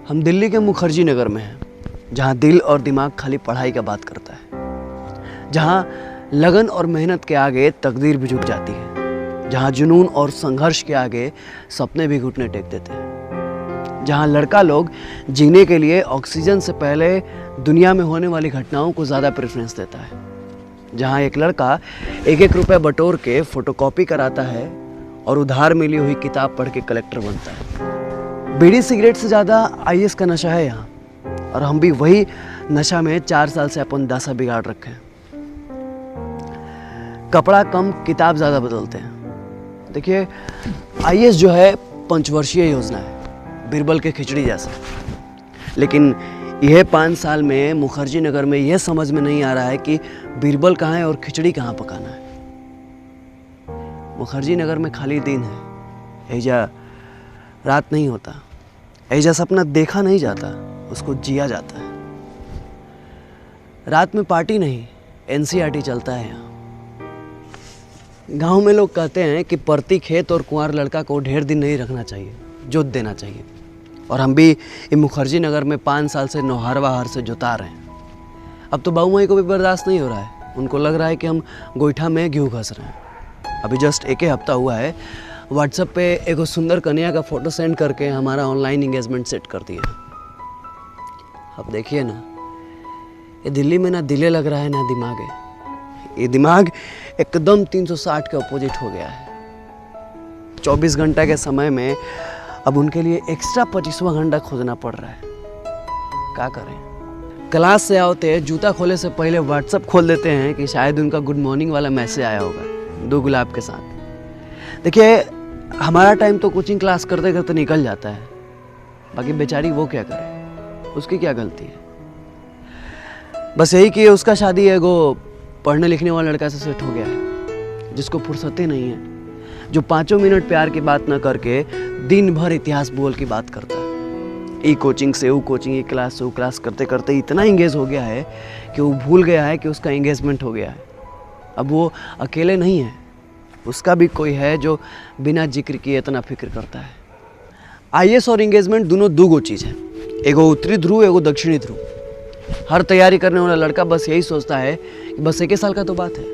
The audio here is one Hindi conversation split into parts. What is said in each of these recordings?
हम दिल्ली के मुखर्जी नगर में हैं, जहाँ दिल और दिमाग खाली पढ़ाई का बात करता है, जहाँ लगन और मेहनत के आगे तकदीर भी झुक जाती है, जहाँ जुनून और संघर्ष के आगे सपने भी घुटने टेक देते हैं, जहाँ लड़का लोग जीने के लिए ऑक्सीजन से पहले दुनिया में होने वाली घटनाओं को ज़्यादा प्रेफरेंस देता है, जहाँ एक लड़का एक एक रुपये बटोर के फोटोकॉपी कराता है और उधार मिली हुई किताब पढ़ के कलेक्टर बनता है। बीड़ी सिगरेट से ज़्यादा आईएएस का नशा है यहाँ, और हम भी वही नशा में 4 साल से अपन दशा बिगाड़ रखे हैं। कपड़ा कम किताब ज़्यादा बदलते हैं। देखिए, आईएएस जो है पंचवर्षीय योजना है, बीरबल के खिचड़ी जैसा, लेकिन यह 5 साल में मुखर्जी नगर में यह समझ में नहीं आ रहा है कि बीरबल कहाँ है और खिचड़ी कहाँ पकाना है। मुखर्जी नगर में खाली दिन है, एजा रात नहीं होता, एजा सपना देखा नहीं जाता, उसको जिया जाता है। रात में पार्टी नहीं, एनसीईआरटी चलता है यहाँ। गांव में लोग कहते हैं कि परती खेत और कुंवार लड़का को ढेर दिन नहीं रखना चाहिए, जोत देना चाहिए, और हम भी ये मुखर्जी नगर में 5 साल से नौहरवा हर से जोता रहे हैं। अब तो बाबू माई को भी बर्दाश्त नहीं हो रहा है, उनको लग रहा है कि हम गोईठा में घी घस रहे हैं। अभी जस्ट 1 हफ्ता हुआ है, व्हाट्सएप पे एक सुंदर कन्या का फोटो सेंड करके हमारा ऑनलाइन एंगेजमेंट सेट कर दिया। अब देखिए ना, ये दिल्ली में ना दिले लग रहा है ना दिमाग है। ये दिमाग एकदम 360 के अपोजिट हो गया है। 24 घंटा के समय में अब उनके लिए एक्स्ट्रा 25वां घंटा खोजना पड़ रहा है। क्या करें? क्लास से आते जूता खोले से पहले व्हाट्सएप खोल देते हैं कि शायद उनका गुड मॉर्निंग वाला मैसेज आया होगा 2 गुलाब के साथ। देखिए, हमारा टाइम तो कोचिंग क्लास करते करते निकल जाता है, बाकी बेचारी वो क्या करे, उसकी क्या गलती है। बस यही कि उसका शादी एगो पढ़ने लिखने वाला लड़का से सेट हो गया है, जिसको फुर्सतें नहीं है, जो 5 मिनट प्यार की बात ना करके दिन भर इतिहास भूगोल की बात करता है। ई कोचिंग से वो कोचिंग, ई क्लास से वो क्लास करते करते इतना इंगेज हो गया है कि वो भूल गया है कि उसका एंगेजमेंट हो गया है। अब वो अकेले नहीं है, उसका भी कोई है जो बिना जिक्र किए इतना फिक्र करता है। आईएएस और एंगेजमेंट दोनों 2 चीज़ है, एगो उत्तरी ध्रुव, एगो दक्षिणी ध्रुव। हर तैयारी करने वाला लड़का बस यही सोचता है कि बस 1 साल का तो बात है,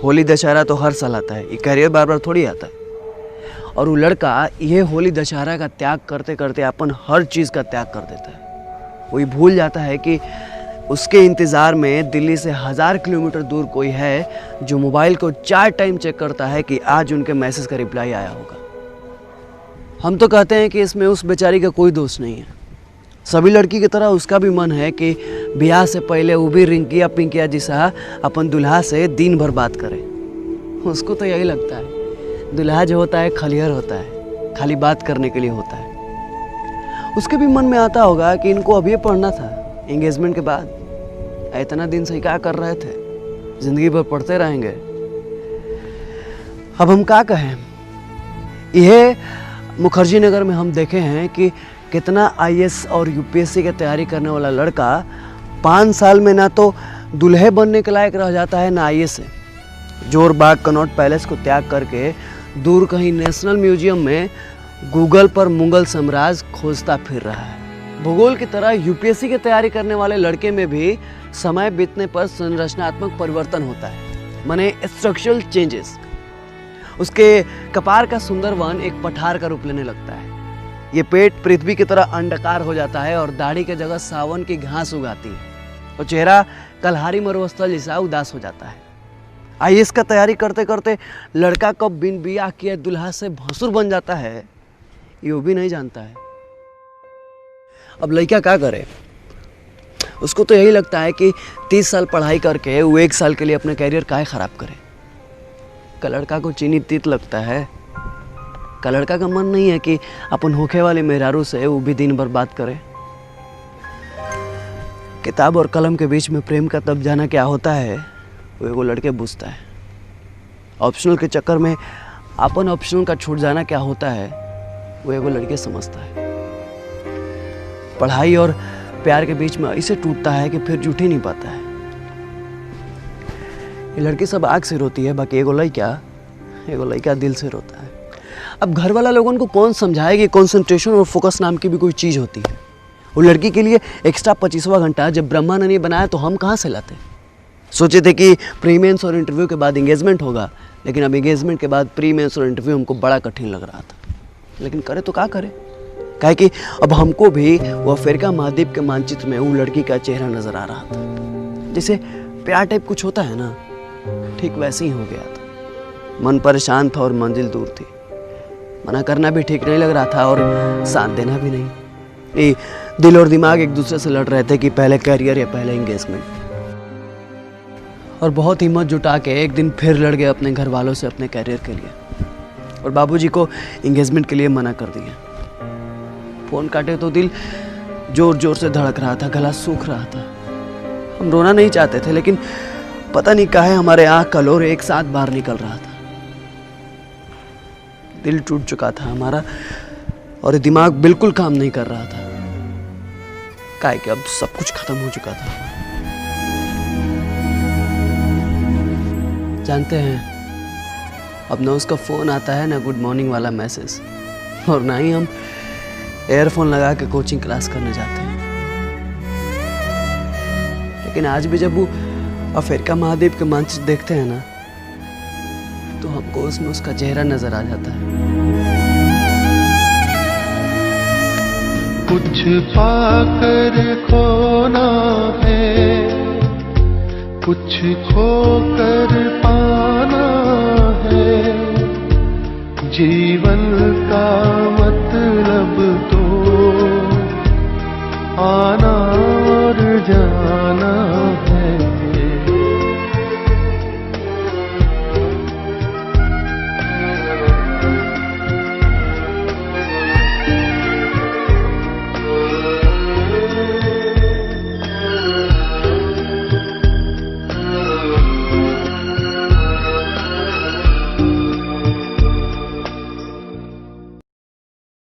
होली दशहरा तो हर साल आता है, ये कैरियर बार बार थोड़ी आता है। और वो लड़का ये होली दशहरा का त्याग करते करते अपन हर चीज़ का त्याग कर देता है। वही भूल जाता है कि उसके इंतज़ार में दिल्ली से 1000 किलोमीटर दूर कोई है जो मोबाइल को 4 टाइम चेक करता है कि आज उनके मैसेज का रिप्लाई आया होगा। हम तो कहते हैं कि इसमें उस बेचारी का कोई दोष नहीं है। सभी लड़की की तरह उसका भी मन है कि ब्याह से पहले वो भी रिंकिया पिंकिया जैसा अपन दुल्हा से दिन भर बात करे। उसको तो यही लगता है दुल्हा जो होता है खलिहर होता है, खाली बात करने के लिए होता है। उसके भी मन में आता होगा कि इनको अभी पढ़ना था एंगेजमेंट के बाद, इतना दिन से क्या कर रहे थे, जिंदगी भर पढ़ते रहेंगे। अब हम क्या कहें, यह मुखर्जी नगर में हम देखे हैं कि कितना आईएएस और यूपीएससी की तैयारी करने वाला लड़का 5 साल में ना तो दुल्हे बनने के लायक रह जाता है ना आईएएस है। जोर बाग कनॉट पैलेस को त्याग करके दूर कहीं नेशनल म्यूजियम में गूगल पर मुगल साम्राज्य खोजता फिर रहा है। भूगोल की तरह यूपीएससी की तैयारी करने वाले लड़के में भी समय बीतने पर संरचनात्मक परिवर्तन होता है, माने स्ट्रक्चरल चेंजेस। उसके कपार का सुंदर वन एक पठार का रूप लेने लगता है। ये पेट पृथ्वी की तरह अंडाकार हो जाता है और दाढ़ी की जगह सावन की घास उगाती है और चेहरा कलहारी मरुस्थल जैसा उदास हो जाता है। आईएएस का तैयारी करते करते लड़का कब बिन बियाह किए दुल्हा से भसुर बन जाता है, ये वो भी नहीं जानता है। अब लड़का क्या करे, उसको तो यही लगता है कि 30 साल पढ़ाई करके वो 1 साल के लिए अपना कैरियर काहे खराब करे। का लड़का को चीनी तीत लगता है, का लड़का का मन नहीं है कि अपन होखे वाले मेहरारू से वो भी दिन भर बात करे। किताब और कलम के बीच में प्रेम का तब जाना क्या होता है वो एगो लड़के पूछता है। ऑप्शनल के चक्कर में अपन ऑप्शनल का छूट जाना क्या होता है वो एगो लड़के समझता है। पढ़ाई और प्यार के बीच में ऐसे टूटता है कि फिर जुट ही नहीं पाता है। ये लड़की सब आग से रोती है, बाकी एगो लड़का दिल से रोता है। अब घर वाला लोगों को कौन समझाए कि कंसंट्रेशन और फोकस नाम की भी कोई चीज़ होती है। वो लड़की के लिए एक्स्ट्रा 25वां घंटा जब ब्रह्मा ने नहीं बनाया तो हम कहाँ से लाते। सोचे थे कि प्री मेंस और इंटरव्यू के बाद इंगेजमेंट होगा, लेकिन अब इंगेजमेंट के बाद प्री मेंस और इंटरव्यू हमको बड़ा कठिन लग रहा था। लेकिन करे तो क्या करे, काहे कि अब हमको भी वो अफ्रीका महाद्वीप के मानचित्र में वो लड़की का चेहरा नजर आ रहा था। जैसे प्यार टाइप कुछ होता है ना, ठीक वैसे ही हो गया था। मन परेशान था और मंजिल दूर थी। मना करना भी ठीक नहीं लग रहा था और साथ देना भी नहीं। ये दिल और दिमाग एक दूसरे से लड़ रहे थे कि पहले करियर या पहले इंगेजमेंट। और बहुत हिम्मत जुटा के एक दिन फिर लड़ गए अपने घर वालों से अपने करियर के लिए, और बाबूजी को इंगेजमेंट के लिए मना कर दिया। फोन काटे तो दिल जोर जोर से धड़क रहा था, गला सूख रहा था। हम रोना नहीं चाहते थे, लेकिन पता नहीं काहे हमारे आँख का लोर एक साथ बाहर निकल रहा था। दिल टूट चुका था हमारा और दिमाग बिल्कुल काम नहीं कर रहा था, काहे कि अब सब कुछ खत्म हो चुका था। जानते हैं, अब ना उसका फोन आता है ना गुड मॉर्निंग वाला मैसेज, और ना ही हम एयरफोन लगा के कोचिंग क्लास करने जाते हैं। लेकिन आज भी जब वो अफ्रीका महाद्वीप के मानचित्र देखते हैं ना, तो हमको उसमें उसका चेहरा नजर आ जाता है। कुछ पाकर खोना है, कुछ खोकर पाना है। जीवन का मतलब तो आना और जाना